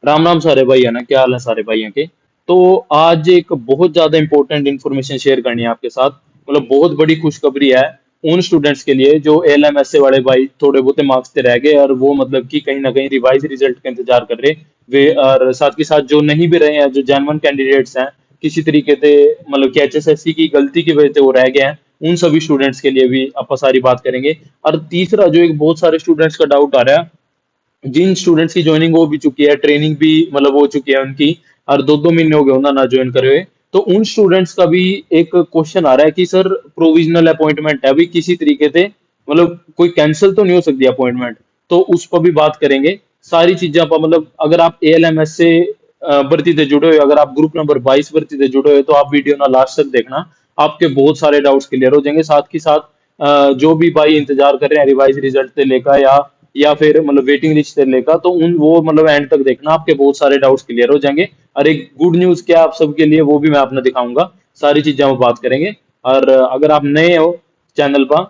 राम राम सारे भाई, है ना? क्या हाल है सारे भाइयों के? तो आज एक बहुत ज्यादा इंपॉर्टेंट इन्फॉर्मेशन शेयर करनी है आपके साथ। मतलब बहुत बड़ी खुशखबरी है उन स्टूडेंट्स के लिए जो एलएमएसए वाले भाई थोड़े बहुत मार्क्स से रह गए, और वो मतलब कि कहीं ना कहीं रिवाइज रिजल्ट का इंतजार कर रहे वे। और साथ के साथ जो नहीं भी रहे हैं, जो जेन्युइन कैंडिडेट्स हैं, किसी तरीके से मतलब कि एचएसएससी की गलती की वजह से वो रह गए हैं, उन सभी स्टूडेंट्स के लिए भी आप सारी बात करेंगे। और तीसरा, जो एक बहुत सारे स्टूडेंट्स का डाउट आ रहा है, जिन स्टूडेंट्स की ज्वाइनिंग हो भी चुकी है, ट्रेनिंग भी मतलब हो चुकी है उनकी, और दो दो महीने हो गए उन्हें ना ज्वाइन करे हुए, तो उन स्टूडेंट्स का भी एक क्वेश्चन आ रहा है कि सर, प्रोविजनल अपॉइंटमेंट है अभी किसी तरीके से, मतलब कोई कैंसिल तो नहीं हो सकती अपॉइंटमेंट? तो उस पर भी बात करेंगे। सारी चीजें पर मतलब अगर आप एएलएमएस से भर्ती से जुड़े हुए, अगर आप ग्रुप नंबर 22 भर्ती से जुड़े हुए, तो आप वीडियो ना लास्ट तक देखना। आपके बहुत सारे डाउट्स क्लियर हो जाएंगे। साथ ही साथ जो भी भाई इंतजार कर रहे हैं रिवाइज रिजल्ट से लेकर, या फिर मतलब वेटिंग लिस्ट से लेकर, तो उन वो मतलब एंड तक देखना, आपके बहुत सारे डाउट्स क्लियर हो जाएंगे। और एक गुड न्यूज क्या आप सबके लिए, वो भी मैं आपने दिखाऊंगा। सारी चीजें हम बात करेंगे। और अगर आप नए हो चैनल पर,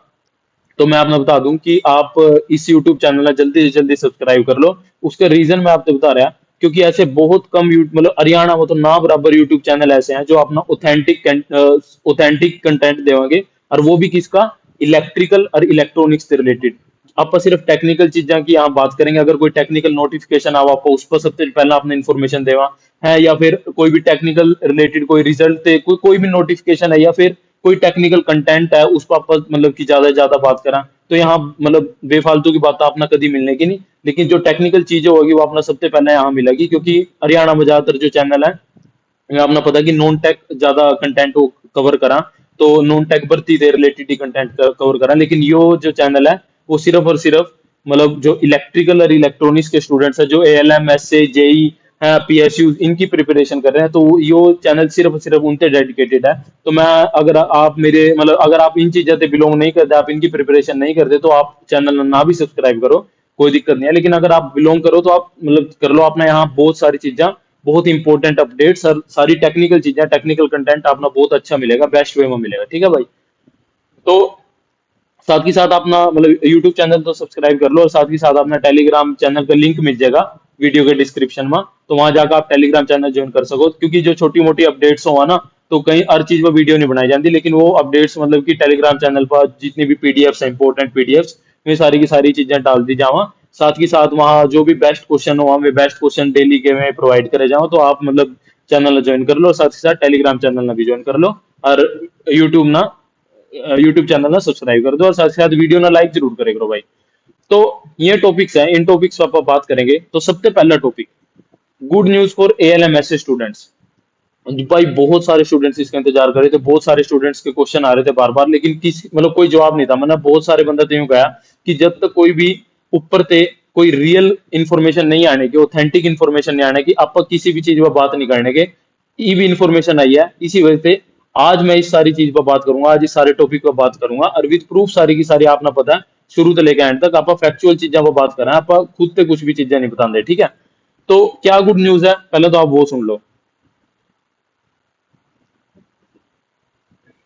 तो मैं आपको बता दूं कि आप इस YouTube चैनल में जल्दी से जल्दी सब्सक्राइब कर लो। उसका रीजन मैं आपको बता रहा, क्योंकि ऐसे बहुत कम मतलब हरियाणा में तो ना बराबर YouTube चैनल ऐसे हैं जो अपना ऑथेंटिक कंटेंट देंगे। और वो भी किसका? इलेक्ट्रिकल और इलेक्ट्रॉनिक्स से रिलेटेड। आप सिर्फ टेक्निकल चीजें की यहाँ बात करेंगे। अगर कोई टेक्निकल नोटिफिकेशन आवा, आपको उस पर सबसे पहले आपने इन्फॉर्मेशन देवा है, या फिर कोई भी टेक्निकल रिलेटेड कोई रिजल्ट, कोई भी नोटिफिकेशन है, या फिर कोई टेक्निकल कंटेंट है, उस पर आप मतलब कि ज्यादा से ज्यादा बात करा, तो यहाँ मतलब बेफालतू की बात अपना कभी मिलने की नहीं। लेकिन जो टेक्निकल चीजें होगी वो अपना सबसे पहले यहाँ मिलेगी, क्योंकि हरियाणा में ज्यादातर जो चैनल है, अपना पता है कि नॉन टेक ज्यादा कंटेंट को कवर करा, तो नॉन टेक भर्ती से रिलेटेड ही कंटेंट कवर करा। लेकिन यो जो चैनल है, वो सिर्फ और सिर्फ मतलब जो इलेक्ट्रिकल और इलेक्ट्रॉनिक्स के स्टूडेंट्स है, जो एएलएम, एसए, जेई है, पीएसयू, इनकी प्रिपरेशन कर रहे हैं, तो यो चैनल सिर्फ और सिर्फ उनसे डेडिकेटेड है। तो मैं, अगर आप मेरे मतलब अगर आप इन चीजों से बिलोंग नहीं करते, आप इनकी प्रिपरेशन नहीं करते, तो आप चैनल ना भी सब्सक्राइब करो, कोई दिक्कत नहीं है। लेकिन अगर आप बिलोंग करो तो आप मतलब कर लो अपना। यहाँ बहुत सारी चीजें, बहुत इंपॉर्टेंट अपडेट्स और सारी टेक्निकल चीजें, टेक्निकल कंटेंट अपना बहुत अच्छा मिलेगा, बेस्ट वे में मिलेगा। ठीक है भाई? तो साथ ही साथ अपना मतलब यूट्यूब चैनल तो सब्सक्राइब कर लो, और साथ ही साथ अपना टेलीग्राम चैनल का लिंक मिल जाएगा वीडियो के डिस्क्रिप्शन में। तो वहां जाकर आप टेलीग्राम चैनल ज्वाइन कर सको, क्योंकि जो छोटी मोटी अपडेट्स हो ना, तो कहीं हर चीज पर वीडियो नहीं बनाई जाती, लेकिन वो अपडेट्स मतलब कि टेलीग्राम चैनल पर जितनी भी पीडीएफ्स है, इंपॉर्टेंट पीडीएफ्स, वे सारी की सारी चीजें डाल दी जावा। साथ ही साथ वहाँ जो भी बेस्ट क्वेश्चन हो, वे बेस्ट क्वेश्चन डेली के में प्रोवाइड करे जाओ, तो आप मतलब चैनल ज्वाइन कर लो, साथ ही साथ टेलीग्राम चैनल ना भी ज्वाइन कर लो। और यूट्यूब ना यूट्यूब चैनल ना सब्सक्राइब कर दो, और साथ ही साथ वीडियो ना लाइक जरूर करे करो भाई। तो ये टॉपिक्स हैं, इन टॉपिक्स पर आप बात करेंगे। तो सबसे पहला topic, good news for ALMSA students. भाई बहुत सारे स्टूडेंट्स इसका इंतजार कर रहे थे, बहुत सारे स्टूडेंट्स के क्वेश्चन आ रहे थे बार बार, लेकिन किसी मतलब कोई जवाब नहीं था। मैंने बहुत सारे बंदा तो यूं कहा कि जब तक कोई भी ऊपर से कोई रियल इन्फॉर्मेशन नहीं आने की, ऑथेंटिक इन्फॉर्मेशन नहीं आने की, आप किसी भी चीज पर बात नहीं करने के। ई भी इन्फॉर्मेशन आई है, इसी वजह से आज मैं इस सारी चीज पर बात करूंगा, आज इस सारे टॉपिक पर बात करूंगा, और विद प्रूफ सारी की सारी आपने पता है, शुरू से लेकर एंड तक आप फैक्चुअल चीजों पर बात कर रहे हैं, आप खुद से कुछ भी चीजें नहीं बताते। ठीक है? तो क्या गुड न्यूज है, पहले तो आप वो सुन लो।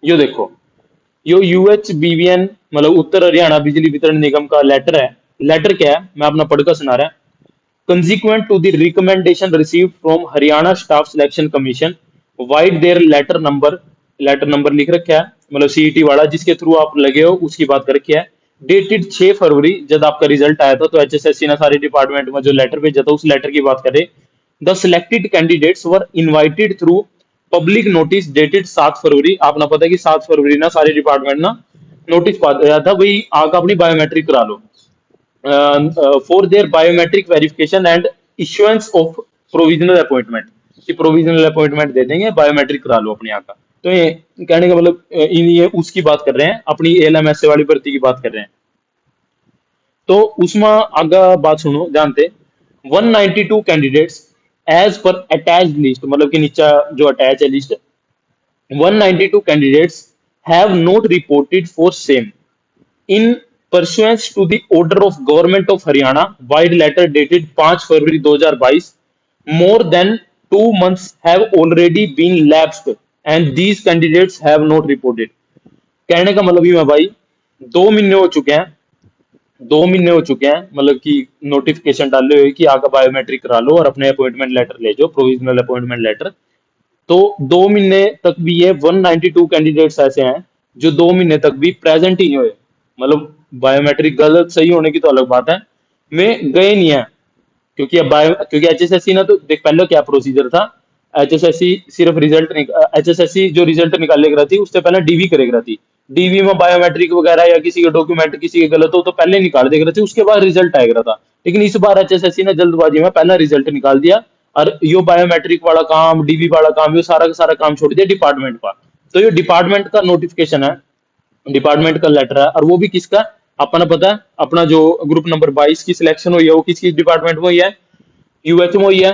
यो देखो, यो यूएचबीवीएन मतलब उत्तर हरियाणा बिजली वितरण निगम का लेटर है। लेटर क्या है, मैं अपना पढ़कर सुना रहा। Consequent to the recommendation received from Haryana staff selection commission, vide their letter number लिख रखा है, मतलब सीईटी वाला जिसके थ्रू आप लगे हो उसकी बात कर रखी है। डेटेड 6 फरवरी, जब आपका रिजल्ट आया था, तो एचएसएससी ने सारे डिपार्टमेंट में जो लेटर भेजा था, उस लेटर की बात करें। The selected candidates were invited through public notice dated 7 फरवरी। आपने पता है कि 7 फरवरी ना सारे डिपार्टमेंट ना नोटिस पाया था, भाई आके अपनी बायोमेट्रिक करा लो, for their biometric verification and issuance of provisional appointment, कि प्रोविजनल अपॉइंटमेंट दे देंगे, बायोमेट्रिक करा लो अपने यहाँ का। तो ये कहने का मतलब ये उसकी बात कर रहे हैं, अपनी एएलएमएसए वाली भर्ती की बात कर रहे हैं। तो उसमें आगे बात सुनो जानते। 192 कैंडिडेट्स एज पर अटैच लिस्ट, मतलब कि नीचे जो अटैच है list, 192 candidates have not reported for same in pursuance to the order of Government of Haryana wide letter dated 5 February 2022. More than 2 months have already been lapsed and these candidates have not reported. कहने का मतलब ही है भाई, 2 महीने हो चुके हैं, 2 महीने हो चुके हैं, मतलब कि नोटिफिकेशन डाले हुए कि आगे बायोमेट्रिक करा लो और अपने अपॉइंटमेंट लेटर ले जाओ, प्रोविजनल अपॉइंटमेंट लेटर। तो 2 महीने तक भी ये 192 कैंडिडेट्स ऐसे हैं जो 2 महीने तक भी प्रेजेंट ही नहीं हुए। मतलब बायोमेट्रिक गलत सही होने की तो अलग बात है, में गए नहीं है। क्योंकि एचएसएससी ना, तो देख पहले क्या प्रोसीजर था। एचएसएससी सिर्फ रिजल्ट, एचएसएससी जो रिजल्ट निकाले करा थी उससे पहले डीवी करे करा थी। डीवी में बायोमेट्रिक वगैरह या किसी के डॉक्यूमेंट किसी के गलत हो तो पहले निकाल दे करा थी, उसके बाद रिजल्ट आया करा था। लेकिन इस बार एचएसएससी ने जल्दबाजी में पहला रिजल्ट निकाल दिया, और यो बायोमेट्रिक वाला काम, डीवी वाला काम, ये सारा का सारा काम छोड़ दिया डिपार्टमेंट पर। तो ये डिपार्टमेंट का नोटिफिकेशन है, डिपार्टमेंट का लेटर है, और वो भी किसका? अपना पता है, अपना जो ग्रुप नंबर 22 की सिलेक्शन हुई है वो किस किस डिपार्टमेंट में हुई है? यूएच में हुई है,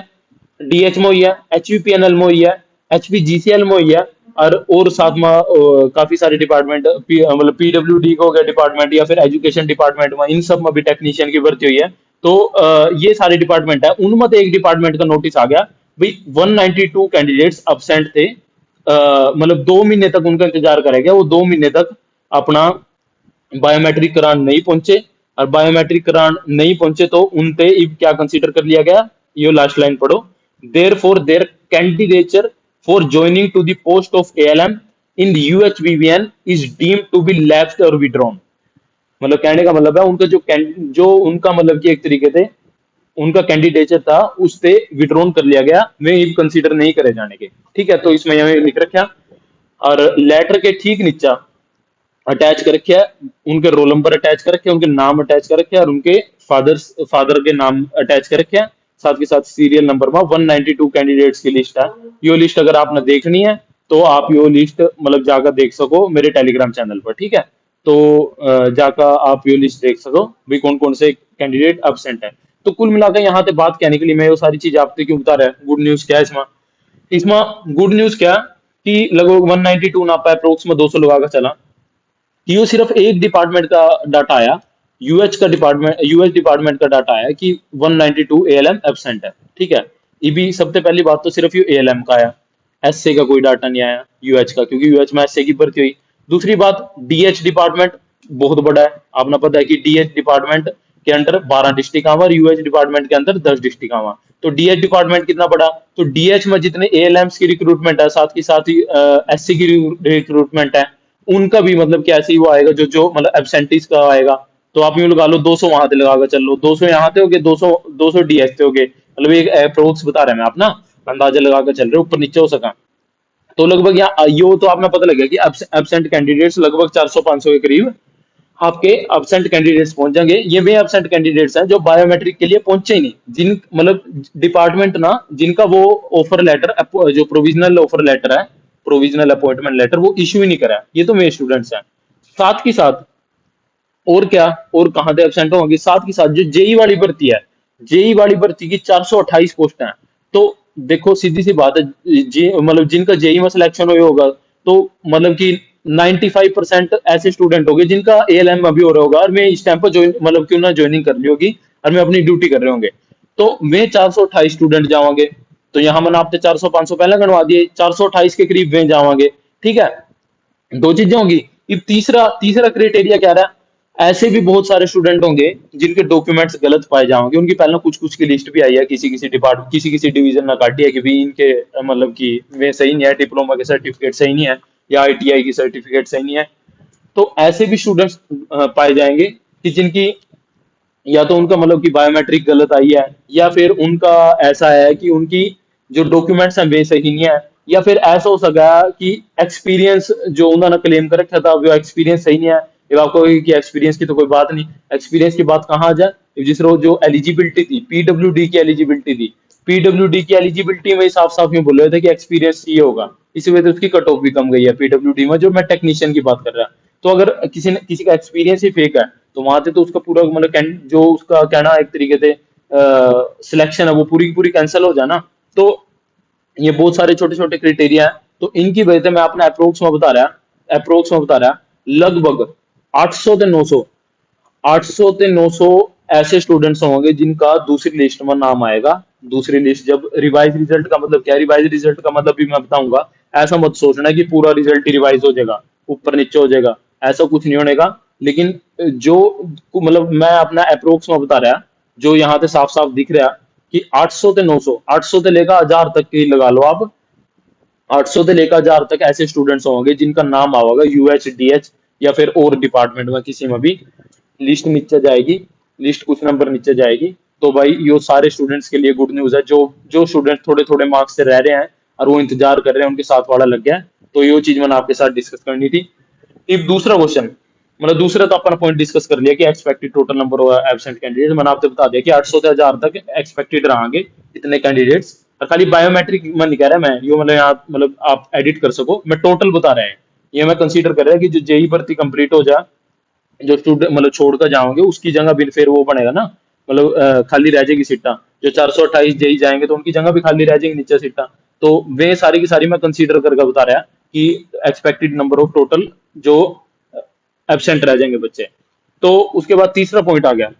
डीएच में हुई है, एचवीपीएनएल में हुई है, एचपीजीसीएल में हुई है, और साथ में काफी सारे डिपार्टमेंट, मतलब पीडब्ल्यूडी का हो गया डिपार्टमेंट, या फिर एजुकेशन डिपार्टमेंट में, इन सब में भी टेक्नीशियन की भर्ती हुई है। तो ये सारे डिपार्टमेंट है, उनमें तो एक डिपार्टमेंट का नोटिस आ गया भाई 192 कैंडिडेट्स अब्सेंट थे। मतलब 2 महीने तक उनका इंतजार करेगा, वो 2 महीने तक अपना बायोमेट्रिक करान नहीं पहुंचे। और बायोमेट्रिक करान नहीं पहुंचे तो उनते अब क्या कंसीडर कर लिया गया? ये लास्ट लाइन पढ़ो। There for their candidature for joining to the post of ALM in UHVVN is deemed to be lapsed और विड्रॉन। मतलब कहने का मतलब है उनका जो उनका मतलब कि एक तरीके से उनका कैंडिडेचर था उससे विड्रॉन कर लिया गया, वे अब कंसीडर नहीं करे जाने के। ठीक है, तो इसमें यह लिख रखा। और लेटर के ठीक नीचा अटैच कर रखे है, उनके रोल नंबर अटैच कर रखे हैं, उनके नाम अटैच कर रखे हैं, और उनके फादर के नाम अटैच कर रखे हैं। साथ के साथ सीरियल नंबर में 192 कैंडिडेट्स की लिस्ट है। ये लिस्ट अगर आपने देखनी है तो आप ये लिस्ट मतलब जाकर देख सको मेरे टेलीग्राम चैनल पर। ठीक है, तो जाकर आप ये लिस्ट देख सको भाई कौन कौन से कैंडिडेट अब्सेंट है। तो कुल मिलाकर यहाँ पे बात कहने के लिए मैं वो सारी चीज आपसे क्यों बता रहा है, गुड न्यूज क्या है इसमें? इसमें गुड न्यूज क्या कि लगभग 192 ना पाए, अप्रोक्स में 200 लगा कर चला कि वो सिर्फ एक डिपार्टमेंट का डाटा आया, यूएच डिपार्टमेंट का डाटा आया कि 192 एएलएम एब्सेंट है। ठीक है, ये भी सबसे पहली बात तो सिर्फ ये एएलएम का आया, एसए का कोई डाटा नहीं आया यूएच का, क्योंकि यूएच में एसए की भर्ती हुई। दूसरी बात, डीएच डिपार्टमेंट बहुत बड़ा है, आपने पता है कि डीएच डिपार्टमेंट के अंदर 12 डिस्ट्रिक्ट आवा और यूएच डिपार्टमेंट के अंदर 10 डिस्ट्रिक्ट आवा। तो डीएच डिपार्टमेंट कितना बड़ा? तो डीएच में जितने एएलएम्स की रिक्रूटमेंट है, साथ ही एससी की रिक्रूटमेंट है, उनका भी मतलब कि ऐसे ही वो आएगा जो जो मतलब एबसेंटीज का आएगा। तो आप यूं लगा लो 200 वहां से लगा कर चल लो, 200 यहाँ से हो गए, 200 डीएच से हो गए। मतलब एक अप्रोक्स बता रहे हैं मैं, आप ना अंदाजा लगा कर चल रहे हो, ऊपर नीचे हो सका। तो लगभग यहाँ यो तो आपने पता लगा कि एबसेंट कैंडिडेट्स लगभग 400-500 के करीब आपके एबसेंट कैंडिडेट्स पहुंच जाएंगे। ये वे एबसेंट कैंडिडेट्स हैं जो बायोमेट्रिक के लिए पहुंचे ही नहीं, जिन मतलब डिपार्टमेंट ना जिनका वो ऑफर लेटर, जो प्रोविजनल ऑफर लेटर है, प्रोविजनल अपॉइंटमेंट लेटर, वो इश्यू ही नहीं करा है। ये तो मेरे स्टूडेंट्स हैं। साथ ही साथ और क्या, और कहाँ से एबसेंट होंगे? साथ ही साथ जो जेई वाली भर्ती है, जेई वाली भर्ती की 428 पोस्ट हैं। तो देखो सीधी सी बात है, जी मतलब जिनका जेई में सिलेक्शन हुआ होगा तो मतलब कि 95% ऐसे स्टूडेंट होंगे जिनका एएलएम अभी हो रहा होगा, और मैं इस टाइम पर ज्वाइन मतलब क्यों ना ज्वाइनिंग कर ली होगी, और मैं अपनी ड्यूटी कर रहे होंगे। तो मैं 428 स्टूडेंट जावांगे, तो यहाँ मैंने आपने 400-500 पहले गणवा दिए, 428 के करीब वे जावांगे। ठीक है, दो चीजें होंगी। अब तीसरा तीसरा क्राइटेरिया क्या रहा? ऐसे भी बहुत सारे स्टूडेंट होंगे जिनके डॉक्यूमेंट्स गलत पाए जाएंगे, उनकी पहले कुछ कुछ की लिस्ट भी आई है, किसी किसी डिपार्टमेंट किसी किसी डिवीजन में काटी है कि भी इनके मतलब कि वे सही नहीं है, डिप्लोमा के सर्टिफिकेट सही नहीं है, या आईटीआई की सर्टिफिकेट सही नहीं है। तो ऐसे भी स्टूडेंट्स पाए जाएंगे कि जिनकी या तो उनका मतलब कि बायोमेट्रिक गलत आई है, या फिर उनका ऐसा है कि उनकी जो डॉक्यूमेंट्स हैं वे सही नहीं है, या फिर ऐसा हो सका कि एक्सपीरियंस जो उन्होंने क्लेम कर रखा था वो एक्सपीरियंस सही नहीं है। अब आपको कि एक्सपीरियंस की तो कोई बात नहीं, एक्सपीरियंस की बात कहाँ आ जाए? जिस रोज जो एलिजिबिलिटी थी, पीडब्ल्यूडी की एलिजिबिलिटी थी, पीडब्ल्यूडी की एलिजिबिलिटी में साफ साफ यूं बोल रहे थे कि एक्सपीरियंस ये होगा, इसी वजह से उसकी कट ऑफ भी कम गई है पीडब्ल्यूडी में, जो मैं टेक्नीशियन की बात कर रहा। तो अगर किसी का एक्सपीरियंस ही फेक है तो वहां से तो उसका पूरा मतलब जो उसका कहना एक तरीके से सिलेक्शन है वो पूरी की पूरी कैंसिल हो जाना। तो ये बहुत सारे छोटे छोटे क्राइटेरिया हैं, तो इनकी वजह से मैं अपना अप्रोक्स में बता रहा लगभग 800 से 900, 800 से 900 ऐसे स्टूडेंट्स होंगे जिनका दूसरी लिस्ट में नाम आएगा। दूसरी लिस्ट जब रिवाइज रिजल्ट का मतलब क्या, रिवाइज रिजल्ट का मतलब भी मैं बताऊंगा। ऐसा मत सोचना कि पूरा रिजल्ट ही रिवाइज हो जाएगा, ऊपर नीचे हो जाएगा, ऐसा कुछ नहीं होने का। लेकिन जो मतलब मैं अपना अप्रोक्स में बता रहा, जो यहाँ से साफ साफ दिख रहा कि 800 से 900, 800 से लेकर 1000 तक की लगा लो आप, 800 से लेकर 1000 तक ऐसे स्टूडेंट्स होंगे जिनका नाम आएगा यूएच डीएच या फिर और डिपार्टमेंट में किसी में भी। लिस्ट नीचे जाएगी, लिस्ट कुछ नंबर नीचे जाएगी, तो भाई ये सारे स्टूडेंट्स के लिए गुड न्यूज है। जो जो स्टूडेंट थोड़े थोड़े मार्क्स से रह रहे हैं और वो इंतजार कर रहे हैं उनके साथ वाला लग गया है। तो ये चीज मैंने आपके साथ डिस्कस करनी थी। अब दूसरा क्वेश्चन, मतलब दूसरा तो अपन पॉइंट डिस्कस कर लिया कि expected total number of absent candidate, मैंने आपसे बता दिया कि 800 से 1000 तक एक्सपेक्टेड रहेंगे इतने कैंडिडेट्स। और खाली बायोमेट्रिक मैं नहीं कह रहा, मैं यो मतलब यहाँ मतलब आप एडिट कर सको, मैं टोटल बता रहे हैं। ये मैं कंसीडर कर रहा है कि जो जेई भर्ती कंप्लीट हो जाए, जो स्टूडेंट मतलब छोड़कर जाओगे उसकी जगह भी फिर वो बनेगा ना, मतलब खाली रह जाएगी सीटा। जो 428 जेई जाएंगे तो उनकी जगह भी खाली रह जाएगी नीचे सीटा। तो वे सारी की सारी मैं कंसीडर करके बता रहा कि एक्सपेक्टेड नंबर ऑफ टोटल जो एब्सेंट रह जाएंगे बच्चे। तो उसके बाद तीसरा पॉइंट आ गया,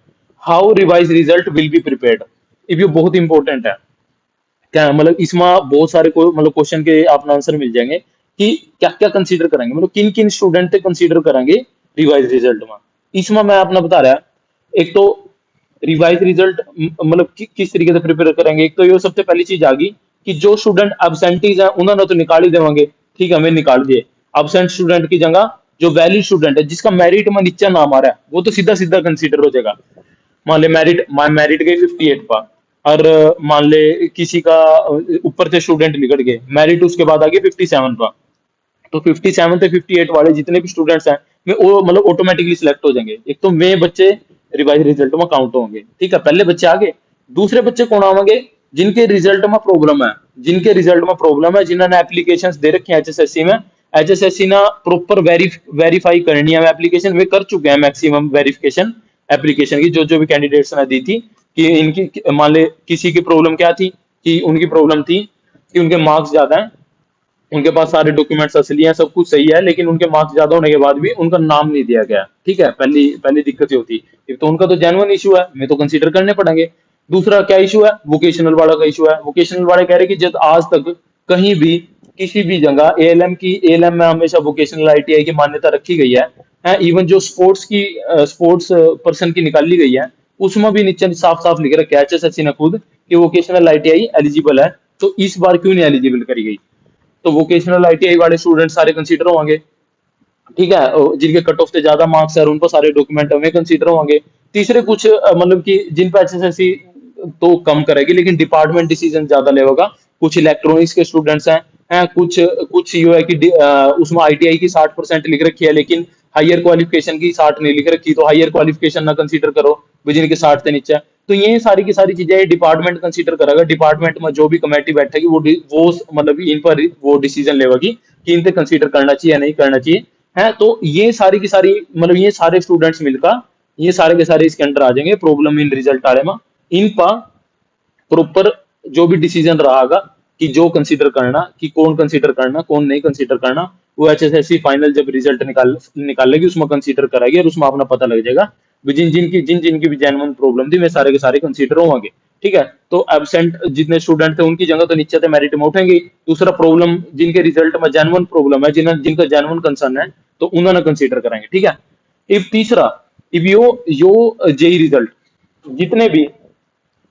how revise result will be prepared. ये बहुत इंपॉर्टेंट है। क्या मतलब इसमें बहुत सारे को मतलब क्वेश्चन के आपको आंसर मिल जाएंगे कि क्या क्या कंसीडर करेंगे, मतलब किन किन स्टूडेंट थे कंसीडर करेंगे रिवाइज रिजल्ट में। इसमें मैं अपना बता रहा, एक तो रिवाइज रिजल्ट मतलब किस तरीके से प्रिपेयर करेंगे। एक तो ये सबसे पहली चीज आ गई कि जो स्टूडेंट एबसेंटीज है उन्होंने तो निकाल ही देंगे, ठीक है, हमें निकाल दिए। एबसेंट स्टूडेंट की जगह जो वैलिड स्टूडेंट है जिसका मेरिट में नीचे नाम आ रहा है वो तो सीधा सीधा कंसीडर हो जाएगा। मान ले मेरिट मेरिट गई 58 पा, और मान ले किसी का ऊपर से स्टूडेंट निकल गए, मेरिट उसके बाद आ गई 57 पा, तो 57 से 58 वाले जितने भी स्टूडेंट्स हैं वे वो मतलब ऑटोमेटिकली सिलेक्ट हो जाएंगे। एक तो वे बच्चे रिवाइज रिजल्ट में काउंट होंगे, ठीक है, पहले बच्चे आगे। दूसरे बच्चे कौन आवेंगे, जिनके रिजल्ट में प्रॉब्लम है, जिनके रिजल्ट में प्रॉब्लम है, जिन्होंने एप्लीकेशंस दे रखी है एचएसएससी में, एचएसएससी ना प्रॉपर वेरीफाई करनी है एप्लीकेशन, वे कर चुके हैं मैक्सिमम वेरिफिकेशन एप्लीकेशन की, जो जो भी कैंडिडेट्स ने दी थी कि इनकी मान ले किसी की प्रॉब्लम क्या थी, कि उनकी प्रॉब्लम थी कि उनके मार्क्स ज्यादा हैं, उनके पास सारे डॉक्यूमेंट्स असली हैं, सब कुछ सही है, लेकिन उनके मार्क्स ज्यादा होने के बाद भी उनका नाम नहीं दिया गया, ठीक है, पहली पहली दिक्कत ये होती। एक तो उनका तो जेन्युइन इशू है, मैं तो कंसीडर करने पड़ेंगे। दूसरा क्या इशू है, वोकेशनल वाला का इशू है। वोकेशनल वाले कह रहे कि जब आज तक कहीं भी किसी भी जगह एएलएम में हमेशा वोकेशनल आईटीआई की मान्यता रखी गई है, इवन जो स्पोर्ट्स की स्पोर्ट्स पर्सन की निकाली गई है उसमें भी नीचे साफ साफ लिख रखा है एचएसएससी ने खुद कि वोकेशनल आईटीआई एलिजिबल है। तो इस बार क्यों नहीं एलिजिबल करी गई, तो वोकेशनल आईटीआई वाले स्टूडेंट सारे कंसीडर होंगे, ठीक है, जिनके कट ऑफ से ज्यादा मार्क्स है उनको सारे डॉक्यूमेंट हमें कंसीडर होंगे। तीसरे कुछ मतलब कि जिन पर एचएसएससी तो कम करेगी लेकिन डिपार्टमेंट डिसीजन ज्यादा लेगा। कुछ इलेक्ट्रॉनिक्स के स्टूडेंट्स हैं कुछ कुछ ये है कि उसमें आईटीआई की 60% लिख रखी है लेकिन हायर क्वालिफिकेशन की 60 नहीं लिख रखी, तो हायर क्वालिफिकेशन ना कंसीडर करो जिनके 60 से नीचे है। तो ये सारी की सारी चीजें डिपार्टमेंट कंसीडर करेगा। डिपार्टमेंट में जो भी कमेटी बैठेगी वो मतलब इन पर वो डिसीजन लेगी कि इनसे कंसीडर करना चाहिए या नहीं करना चाहिए, है। तो ये सारी की सारी मतलब ये सारे स्टूडेंट्स मिलकर ये सारे के सारे इसके अंदर आ जाएंगे प्रॉब्लम इन रिजल्ट वाले में। इन पर प्रॉपर जो भी डिसीजन रहेगा कि जो कंसीडर करना कि कौन कंसीडर करना कौन नहीं कंसीडर करना, वो एचएसएससी फाइनल जब रिजल्ट निकालेगी उसमें कंसीडर कराएगी और उसमें अपना पता लग जाएगा जिन जिनकी भी जेन्युइन प्रॉब्लम थी वे सारे के सारे कंसीडर होंगे, ठीक है। तो एबसेंट जितने स्टूडेंट थे उनकी जगह तो नीचे से मेरिट में उठेंगे। दूसरा प्रॉब्लम जिनके रिजल्ट में जेन्युइन प्रॉब्लम है जिनका जेन्युइन कंसर्न है तो उन्होंने कंसीडर करेंगे, ठीक है। इब तीसरा, इब यो जेई रिजल्ट जितने भी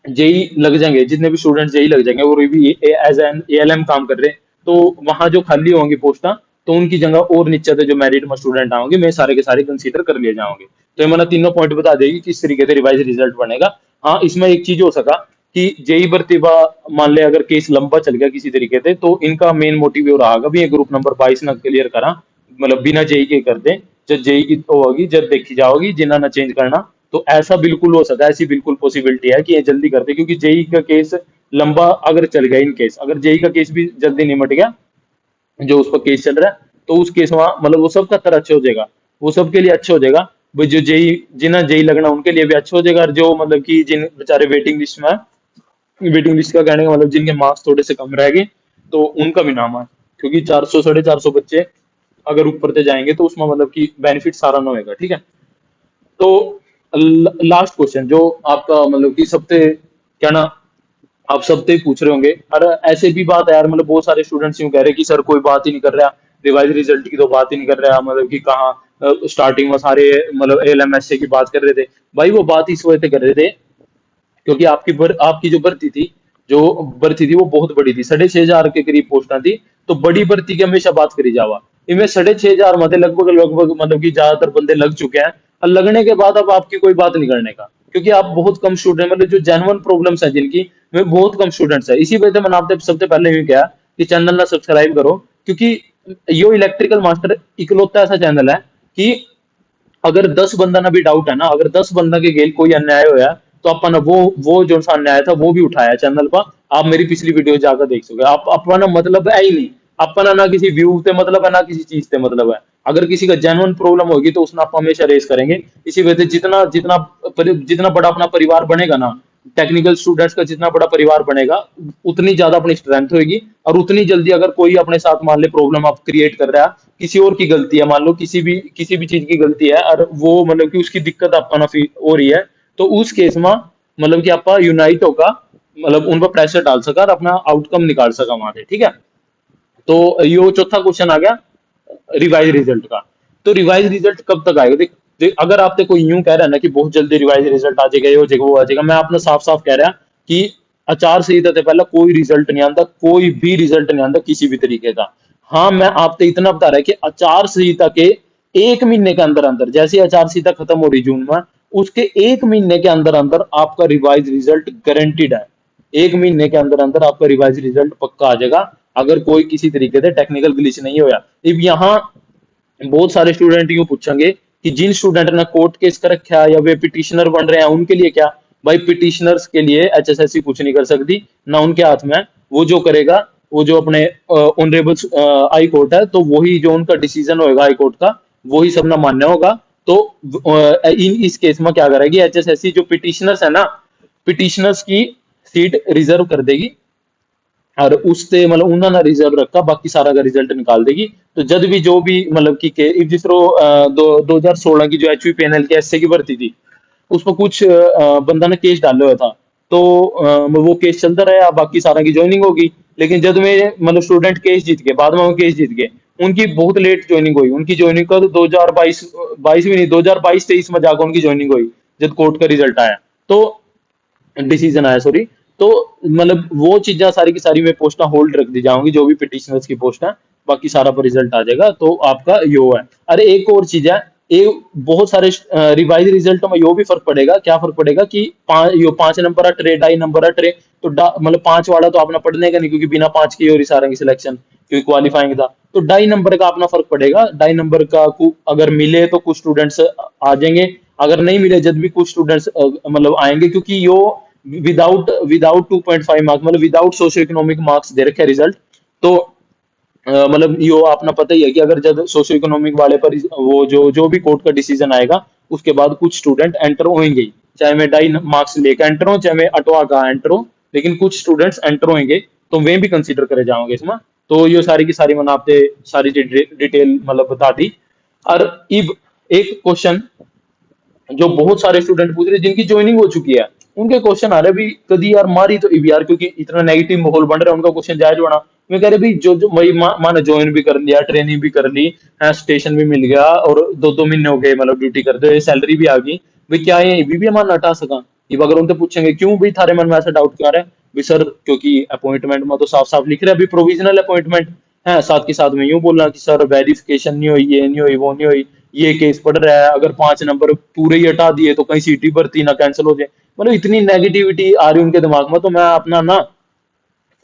जेई लग जाएंगे, जितने भी स्टूडेंट जेई लग जाएंगे और भी एज एन एएलएम काम कर रहे हैं, तो वहां जो खाली होंगी पोस्टा तो उनकी जगह और नीचे से जो मेरिट में स्टूडेंट आएंगे मैं सारे के सारे कंसीडर कर लिए जाओगे। तो ये मैंने तीनों पॉइंट बता देगी किस तरीके से रिवाइज रिजल्ट बनेगा। हाँ, इसमें एक चीज हो सका कि जेई भर्ती मान ले अगर केस लंबा चल गया किसी तरीके से तो इनका मेन मोटिव ये रहा भी ये ग्रुप नंबर 22 ना क्लियर करा, मतलब बिना जेई के कर दे, जब जेई की होगी जब देखी जाओगी जिन्ना ना चेंज करना। तो ऐसा बिल्कुल हो सकता है, ऐसी बिल्कुल पॉसिबिलिटी है कि ये जल्दी करते क्योंकि जेई का केस लंबा अगर चल गया, इन केस अगर जेई का केस भी जल्दी निमट गया जो उस पर केस चल रहा है तो उस केस में मतलब वो सबका तरह अच्छा हो जाएगा, वो सबके लिए अच्छा हो जाएगा भाई। जो जेई जिन्हें जेई लगना उनके लिए भी अच्छा हो जाएगा, और जो मतलब कि जिन बेचारे वेटिंग लिस्ट में, वेटिंग लिस्ट का कहने का मतलब जिनके मार्क्स थोड़े से कम रह गए तो उनका भी नाम है, क्योंकि 400 450 बच्चे अगर ऊपर से जाएंगे तो उसमें मतलब कि बेनिफिट सारा ना होगा, ठीक है। तो लास्ट क्वेश्चन जो आपका मतलब कि सबसे क्या ना आप सबसे पूछ रहे होंगे, और ऐसे भी बात है यार, मतलब बहुत सारे स्टूडेंट्स यूं कह रहे हैं कि सर कोई बात ही नहीं कर रहा, रिवाइज रिजल्ट की तो बात ही नहीं कर रहा, मतलब कि कहाँ स्टार्टिंग में सारे मतलब एएलएमएसए की बात कर रहे थे। भाई वो बात इस वजह से कर रहे थे क्योंकि आपकी जो भर्ती थी वो बहुत बड़ी थी, 6,500 के करीब पोस्टा थी। तो बड़ी भर्ती की हमेशा बात करी जावा, इनमें 6,500 मतलब लगभग लगभग मतलब कि ज्यादातर बंदे लग चुके हैं। और लगने के बाद अब आपकी कोई बात नहीं करने का, क्योंकि आप बहुत कम स्टूडेंट मतलब जो जेन्युइन प्रॉब्लम्स है जिनकी, में बहुत कम स्टूडेंट्स है। इसी वजह से मैंने आपसे सबसे पहले भी कहा कि चैनल ना सब्सक्राइब करो, क्योंकि यो इलेक्ट्रिकल मास्टर इकलौता ऐसा चैनल है कि अगर 10 बंदा ना भी डाउट है ना, अगर 10 बंदा के गेल कोई अन्याय होया, तो अपन वो जो सा अन्याय था वो भी उठाया चैनल पर। आप मेरी पिछली वीडियो जाकर देख सकोगे। आप अपना मतलब है ही नहीं, अपना ना किसी व्यू से मतलब है ना किसी चीज से मतलब है। अगर किसी का जेन्युइन प्रॉब्लम होगी तो उसने आप हमेशा रेस करेंगे। इसी वजह से जितना जितना जितना बड़ा अपना परिवार बनेगा ना, टेक्निकल स्टूडेंट्स का जितना बड़ा परिवार बनेगा, उतनी ज्यादा अपनी स्ट्रेंथ होगी। और उतनी जल्दी अगर कोई अपने साथ मान ले प्रॉब्लम आप क्रिएट कर रहा है, किसी और की गलती है, मान लो किसी भी चीज की गलती है और वो मतलब कि उसकी दिक्कत आपका ना हो रही है, तो उस केस में मतलब कि आप यूनाइट होगा, मतलब उन पर प्रेशर डाल सका और अपना आउटकम निकाल सका वहां से, ठीक है। तो यो चौथा क्वेश्चन आ गया रिवाइज रिजल्ट का। तो रिवाइज रिजल्ट कब तक आएगा? देख अगर आपसे कोई यूं कह रहा है ना कि बहुत जल्दी रिवाइज रिजल्ट आ जाएगा, ये हो जाएगा वो आ जाएगा, मैं आपने साफ साफ कह रहा कि आचार संहिता से पहले कोई रिजल्ट नहीं आता, कोई भी रिजल्ट नहीं आता किसी भी तरीके का। हाँ, मैं आपसे इतना बता रहा है कि आचार संहिता के 1 महीने के अंदर अंदर, जैसे ही आचार संहिता खत्म हो रही जून में, उसके 1 महीने के अंदर अंदर आपका रिवाइज रिजल्ट गारंटीड है। 1 महीने के अंदर अंदर आपका रिवाइज रिजल्ट पक्का आ जाएगा, अगर कोई किसी तरीके से टेक्निकल ग्लिच नहीं होया। अब यहाँ बहुत सारे स्टूडेंट यूं पूछेंगे कि जिन स्टूडेंट ने कोर्ट केस कर रखा है या वे पिटिशनर बन रहे हैं उनके लिए क्या? भाई पिटिशनर्स के लिए एचएसएससी कुछ नहीं कर सकती ना, उनके हाथ में है। वो जो करेगा, वो जो अपने ऑनरेबल हाई कोर्ट है, तो वही जो उनका डिसीजन होगा हाई कोर्ट का, वही सबना मान्य होगा। तो इस केस में क्या करेगी एचएसएससी, जो पिटिशनर्स है ना, पिटिशनर्स की सीट रिजर्व कर देगी और उससे मतलब उन्होंने रिजर्व रखा, बाकी सारा का रिजल्ट निकाल देगी। तो जब भी जो भी मतलब कि जिस तरह 2016 की जो एचवी पैनल के एसए की भर्ती थी, उस पर कुछ बंदा ने केस डाला हुआ था। तो वो केस चलता रहा, बाकी सारा की ज्वाइनिंग होगी। लेकिन जब में मतलब स्टूडेंट केस जीत गए, बाद में वो केस जीत गए, उनकी बहुत लेट ज्वाइनिंग हुई। उनकी ज्वाइनिंग का तो 2022 22 भी नहीं, 2022-23 में जाकर उनकी ज्वाइनिंग हुई, जब कोर्ट का रिजल्ट आया, तो डिसीजन आया, सॉरी। तो मतलब वो चीजें सारी की सारी में पोस्टा होल्ड रख दी जाऊंगी, जो भी पिटिशनर्स की पोस्ट है, बाकी सारा पर रिजल्ट आ जाएगा तो आपका यो है। अरे एक और चीज है, एक बहुत सारे रिवाइज रिजल्ट में यो भी फर्क पड़ेगा। क्या फर्क पड़ेगा कि 5 नंबर अटरे, 2.5 नंबर अटरे, तो मतलब 5 वाला तो आपने पढ़ने का नहीं, क्योंकि बिना 5 की और ही सारा की सिलेक्शन, क्योंकि क्वालिफाइंग था। तो 2.5 नंबर का अपना फर्क पड़ेगा। 2.5 नंबर का अगर मिले तो कुछ स्टूडेंट्स आ जाएंगे, अगर नहीं मिले जब भी कुछ स्टूडेंट्स मतलब आएंगे, क्योंकि यो विदाउट विदाउट 2.5 मार्क्स मतलब विदाउट सोशियो इकोनॉमिक मार्क्स दे रखे रिजल्ट। तो मतलब यो अपना पता ही है कि अगर जब सोशियो इकोनॉमिक वाले पर वो जो जो भी कोर्ट का डिसीजन आएगा, उसके बाद कुछ स्टूडेंट एंटर होंगे ही, चाहे मैं 2.5 मार्क्स लेकर एंटर हो, चाहे मैं अटवा का एंटर हो, लेकिन कुछ स्टूडेंट्स एंटर होंगे, तो वे भी कंसीडर करे जाओगे इसमें। तो ये सारी की सारी मैंने आपसे सारी डिटेल मतलब बता दी। और अब एक क्वेश्चन जो बहुत सारे स्टूडेंट पूछ रहे हैं जिनकी ज्वाइनिंग हो चुकी है, उनके क्वेश्चन आ रहे भी कदी यार मारी तो इब यार, क्योंकि इतना नेगेटिव माहौल बन रहा है, उनका क्वेश्चन जायज बना। मैं कह रहे भी जो जो भाई माने ज्वाइन भी कर लिया, ट्रेनिंग भी कर ली है, स्टेशन भी मिल गया और 2-2 महीने हो गए मतलब ड्यूटी करते हुए, सैलरी भी आ गई, भाई क्या ये इभी भी हमारा हटा सका? अब अगर उनसे पूछेंगे क्यों भाई थारे मन में ऐसा डाउट क्यों आ रहा है, भी सर क्योंकि अपॉइंटमेंट में तो साफ साफ लिख रहे हैं अभी प्रोविजनल अपॉइंटमेंट है, साथ के साथ में यूं बोलना कि सर वेरिफिकेशन नहीं हुई, ये नहीं हुई, वो नहीं हुई, ये केस पड़ रहा है, अगर 5 नंबर पूरे ही हटा दिए तो कहीं सीटी भर्ती ना कैंसिल हो जाए। मतलब इतनी नेगेटिविटी आ रही उनके दिमाग में, तो मैं अपना ना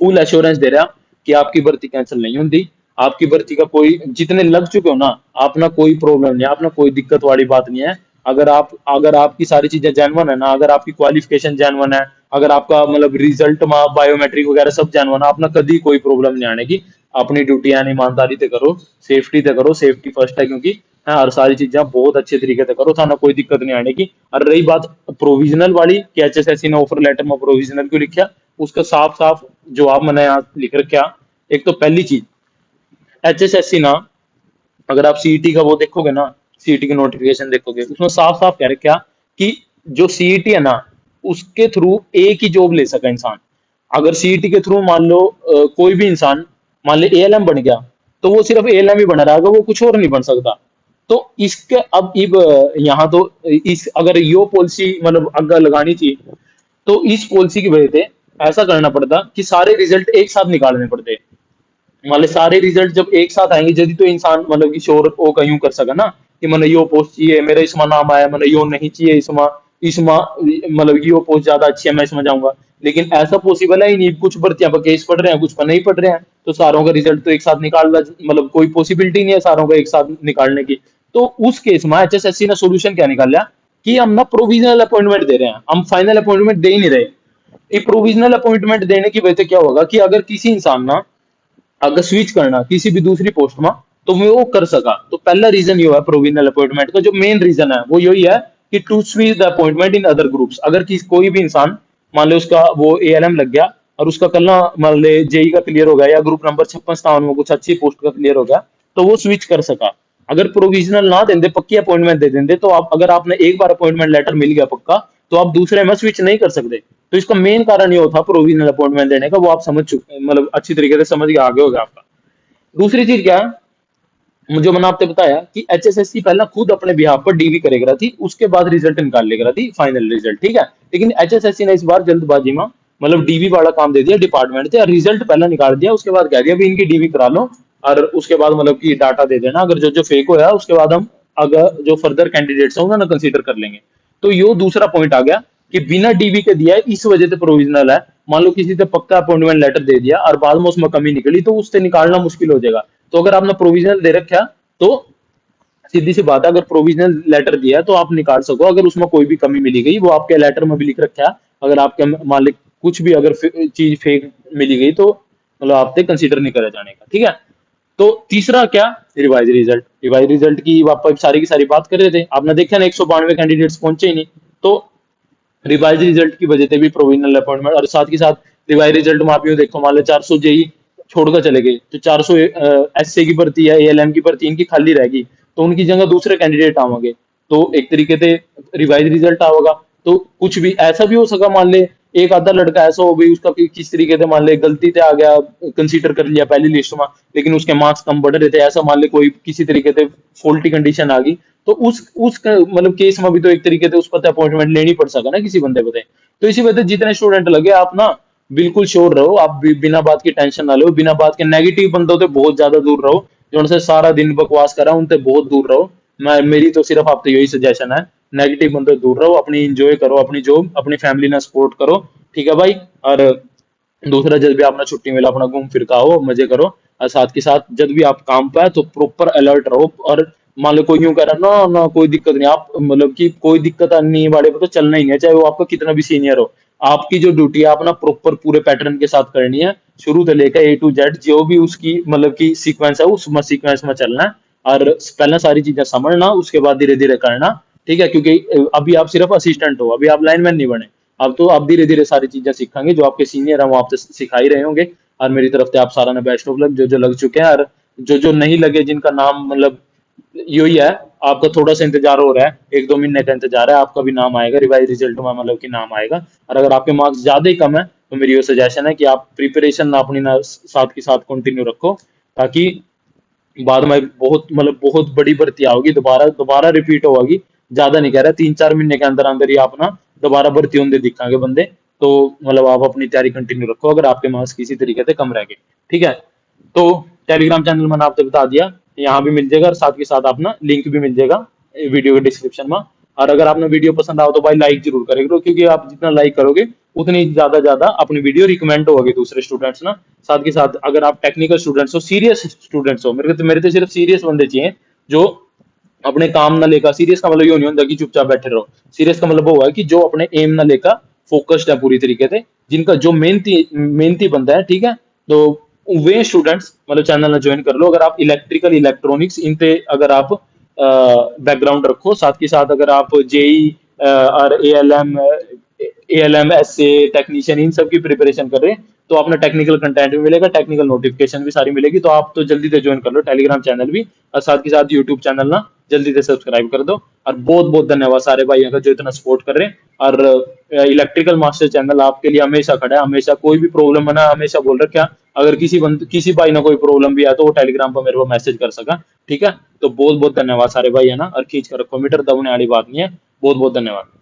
फुल एश्योरेंस दे रहा कि आपकी भर्ती कैंसिल नहीं होती। आपकी भर्ती का कोई, जितने लग चुके हो ना, आपना कोई प्रॉब्लम नहीं है, आपना कोई दिक्कत वाली बात नहीं है। अगर आपकी सारी चीजें जेन्युइन है ना, अगर आपकी क्वालिफिकेशन जेन्युइन है, अगर आपका मतलब रिजल्ट में बायोमेट्रिक वगैरह सब जेन्युइन है, अपना कभी कोई प्रॉब्लम नहीं आने की। अपनी ड्यूटी यानी ईमानदारी से करो, सेफ्टी से करो, सेफ्टी फर्स्ट है, क्योंकि हाँ और सारी चीजें बहुत अच्छे तरीके से करो, थाना कोई दिक्कत नहीं आने की। और रही बात प्रोविजनल वाली कि एचएसएससी ने ऑफर लेटर में प्रोविजनल क्यों लिखा, उसका साफ साफ जवाब मैंने यहाँ लिख रखा। एक तो पहली चीज, एचएसएससी ना, अगर आप सीईटी का वो देखोगे ना, सीईटी की नोटिफिकेशन देखोगे, उसमें साफ साफ कह रखा कि जो सीईटी है ना, उसके थ्रू एक ही जॉब ले सका इंसान। अगर सीईटी के थ्रू मान लो कोई भी इंसान मान ले एएलएम बन गया, तो वो सिर्फ एएलएम ही बना रहेगा, वो कुछ और नहीं बन सकता। तो इसके अब यहाँ तो इस अगर यो पॉलिसी मतलब अगर लगानी चाहिए, तो इस पॉलिसी की वजह से ऐसा करना पड़ता कि सारे रिजल्ट एक साथ निकालने पड़ते। मतलब सारे रिजल्ट जब एक साथ आएंगे जल्दी तो इंसान मतलब कि श्योर वो कहीं कर सका ना कि मैंने यो पोस्ट चाहिए, मेरा इसमें नाम आया, मैंने यो नहीं चाहिए इसमें मतलब कि यो पोस्ट ज्यादा अच्छी है, मैं इसमें जाऊंगा। लेकिन ऐसा पॉसिबल है ही नहीं, कुछ भर्तियां पर केस पढ़ रहे हैं, कुछ पर नहीं पढ़ रहे हैं, तो सारों का रिजल्ट तो एक साथ निकालना मतलब कोई पॉसिबिलिटी नहीं है सारों का एक साथ निकालने की। तो उस केस में एचएसएससी ने सोल्यूशन क्या निकाला कि हम ना प्रोविजनल अपॉइंटमेंट दे रहे हैं, हम फाइनल अपॉइंटमेंट दे ही नहीं रहे। ये प्रोविजनल अपॉइंटमेंट देने की वजह से क्या होगा कि अगर किसी इंसान ना अगर स्विच करना किसी भी दूसरी पोस्ट में तो वो कर सका। तो पहला रीजन ये है प्रोविजनल अपॉइंटमेंट का, जो मेन रीजन है वो यही है कि to switch the appointment in other groups. अगर कोई भी इंसान मान लो उसका वो एएलएम लग गया और उसका कल ना मान ले जेई का क्लियर हो गया या ग्रुप नंबर 56 57 में कुछ अच्छी पोस्ट का क्लियर हो गया, तो वो स्विच कर सका। अगर प्रोविजनल ना देंगे, पक्की अपॉइंटमेंट दे देंगे, तो आप अगर आपने एक बार अपॉइंटमेंट लेटर मिल गया पक्का, तो आप दूसरे में स्विच नहीं कर सकते। तो इसका मेन कारण ये होता प्रोविजनल अपॉइंटमेंट देने का, वो आप समझ चुके मतलब अच्छी तरीके से समझ के आगे हो गया आपका। दूसरी चीज क्या है, जो मैंने आपको बताया कि एचएसएससी पहला खुद अपने बिहाफ पर डीवी करेगा थी, उसके बाद रिजल्ट निकाल लेगा थी फाइनल रिजल्ट, ठीक है। लेकिन एचएसएससी ने इस बार जल्दबाजी में मतलब डीवी वाला काम दे दिया डिपार्टमेंट से, और रिजल्ट पहला निकाल दिया, उसके बाद कह दिया भी इनकी डीवी करा लो और उसके बाद मतलब कि डाटा दे देना, अगर जो जो फेक होया उसके बाद हम अगर जो फर्दर कैंडिडेट्स हैं उन्हें कंसीडर कर लेंगे। तो यो दूसरा पॉइंट आ गया कि बिना डीवी के दिया है इस वजह से प्रोविजनल है। मान लो किसी से पक्का अपॉइंटमेंट लेटर दे दिया और बाद में उसमें कमी निकली तो उससे निकालना मुश्किल हो जाएगा। तो अगर आपने प्रोविजनल दे रखा तो सीधी सी बात है, अगर प्रोविजनल लेटर दिया है तो आप निकाल सको। अगर उसमें कोई भी कमी मिली गई वो आपके लेटर में भी लिख रखा है, अगर आपके मालिक कुछ भी अगर चीज फेक मिली गई तो मतलब आपसे कंसीडर नहीं करा जाने का, ठीक है। तो तीसरा क्या, रिवाइज रिजल्ट। रिवाइज रिजल्ट की सारी बात कर रहे थे, आपने देखा ना 192 कैंडिडेट्स पहुंचे ही नहीं। तो रिवाइज रिजल्ट की वजह से भी प्रोविजनल अपॉइंटमेंट, और साथ के साथ रिवाइज रिजल्ट में आप यूं देखो मान लो 400 जेई छोड़कर चले गए, तो 400 एसए की भर्ती या एएलएम की भर्ती इनकी खाली रहेगी, तो उनकी जगह दूसरे कैंडिडेट आवेंगे, तो एक तरीके से रिवाइज रिजल्ट आएगा। तो कुछ भी ऐसा भी हो सका, मान ले एक आधा लड़का ऐसा हो गई उसका किस तरीके से मान ले गलती से आ गया, कंसीडर कर लिया पहली लिस्ट में, लेकिन उसके मार्क्स कम बढ़ रहे थे, ऐसा मान ले कोई किसी तरीके से फॉल्टी कंडीशन आ गई, तो उस मतलब केस में भी तो एक तरीके से उस पर अपॉइंटमेंट लेनी पड़ सका ना किसी बंदे को। तो इसी वजह से जितने स्टूडेंट लगे आप ना बिल्कुल श्योर रहो, आप बिना बात की टेंशन ना लो, बिना बात के नेगेटिव बंदों से बहुत ज्यादा दूर रहो, जो उनसे सारा दिन बकवास करा उनसे बहुत दूर रहो। मैं मेरी तो सिर्फ आपसे यही सजेशन है, नेगेटिव बंदों से दूर रहो, अपनी इंजॉय करो, अपनी जॉब अपनी फैमिली ना सपोर्ट करो, ठीक है भाई। और दूसरा जब भी आपने छुट्टी मिला अपना घूम फिर का आओ, मजे करो, और साथ के साथ जब भी आप काम पे है तो प्रॉपर अलर्ट रहो। और मान लो कोई यूं कह रहा ना ना कोई दिक्कत नहीं, आप मतलब कि कोई दिक्कत नहीं वाले पे तो चलना ही नहीं है, चाहे वो आपका कितना भी सीनियर हो। आपकी जो ड्यूटी है अपना प्रॉपर पूरे पैटर्न के साथ करनी है, शुरू से लेकर ए टू जेड जो भी उसकी मतलब की सीक्वेंस है उस सीक्वेंस में चलना है। और पहले सारी चीजें समझना, उसके बाद धीरे धीरे करना, ठीक है। क्योंकि अभी आप सिर्फ असिस्टेंट हो, अभी आप लाइनमैन नहीं बने। अब तो आप धीरे धीरे सारी चीजें सीखेंगे, जो आपके सीनियर हैं वो आपसे सिखा ही रहे होंगे। और मेरी तरफ से आप सारा ने बेस्ट ऑफ लक, जो जो लग चुके हैं, और जो जो नहीं लगे जिनका नाम मतलब यही है, आपका थोड़ा सा इंतजार हो रहा है, 1 2 महीने का इंतजार है, आपका भी नाम आएगा रिवाइज रिजल्ट में, मतलब कि नाम आएगा। और अगर आपके मार्क्स ज्यादा ही कम है तो मेरी ये सजेशन है कि आप प्रिपरेशन ना अपनी ना साथ के साथ कंटिन्यू रखो, ताकि बाद में बहुत मतलब बहुत बड़ी भर्ती आओगी, दोबारा दोबारा रिपीट होगी। ज्यादा नहीं कह रहा, 3 4 महीने के अंदर अंदर ही आप ना दोबारा भर्ती होंगे दिखांगे बंदे। तो मतलब आप अपनी तैयारी कंटिन्यू रखो अगर आपके मार्क्स किसी तरीके से कम रह गए, ठीक है। तो टेलीग्राम चैनल मैंने आपको बता दिया, यहाँ भी मिल जाएगा, और साथ के साथ अपना लिंक भी मिल जाएगा वीडियो के डिस्क्रिप्शन में। और अगर आपने वीडियो पसंद आओ तो भाई लाइक जरूर करेगा, क्योंकि आप जितना लाइक करोगे उतनी ज्यादा ज्यादा अपनी वीडियो रिकमेंड होगी दूसरे स्टूडेंट्स ना। साथ के साथ अगर आप टेक्निकल स्टूडेंट्स हो, सीरियस स्टूडेंट्स हो, मेरे तो सिर्फ सीरियस बंदे चाहिए, जो अपने काम ना लेकर, सीरियस का मतलब ये नहीं होता कि चुपचाप बैठे रहो, सीरियस का मतलब वो है कि जो अपने एम ना लेकर फोकस्ड है पूरी तरीके से, जिनका जो मेहनती मेहनती बंदा है, ठीक है। तो वे स्टूडेंट्स मतलब चैनल में ज्वाइन कर लो। अगर आप इलेक्ट्रिकल इलेक्ट्रॉनिक्स इन पे अगर आप बैकग्राउंड रखो, साथ के साथ अगर आप जेई और एएलएम एसए टेक्नीशियन इन सब की प्रिपरेशन कर रहे हैं, तो आपने टेक्निकल कंटेंट भी मिलेगा, टेक्निकल नोटिफिकेशन भी सारी मिलेगी। तो आप तो जल्दी से ज्वाइन कर लो टेलीग्राम चैनल भी, और साथ के साथ यूट्यूब चैनल ना जल्दी से सब्सक्राइब कर दो। और बहुत बहुत धन्यवाद सारे भाइयों का जो इतना सपोर्ट कर रहे हैं। और इलेक्ट्रिकल मास्टर चैनल आपके लिए हमेशा खड़ा है, हमेशा कोई भी प्रॉब्लम बना हमेशा बोल रखा। अगर किसी भाई ना कोई प्रॉब्लम भी है तो वो टेलीग्राम पर मेरे को मैसेज कर सका। ठीक है, तो बहुत बहुत धन्यवाद सारे भाई, है ना, और खींच कर रखो मीटर, दबने वाली बात नहीं है। बहुत बहुत धन्यवाद।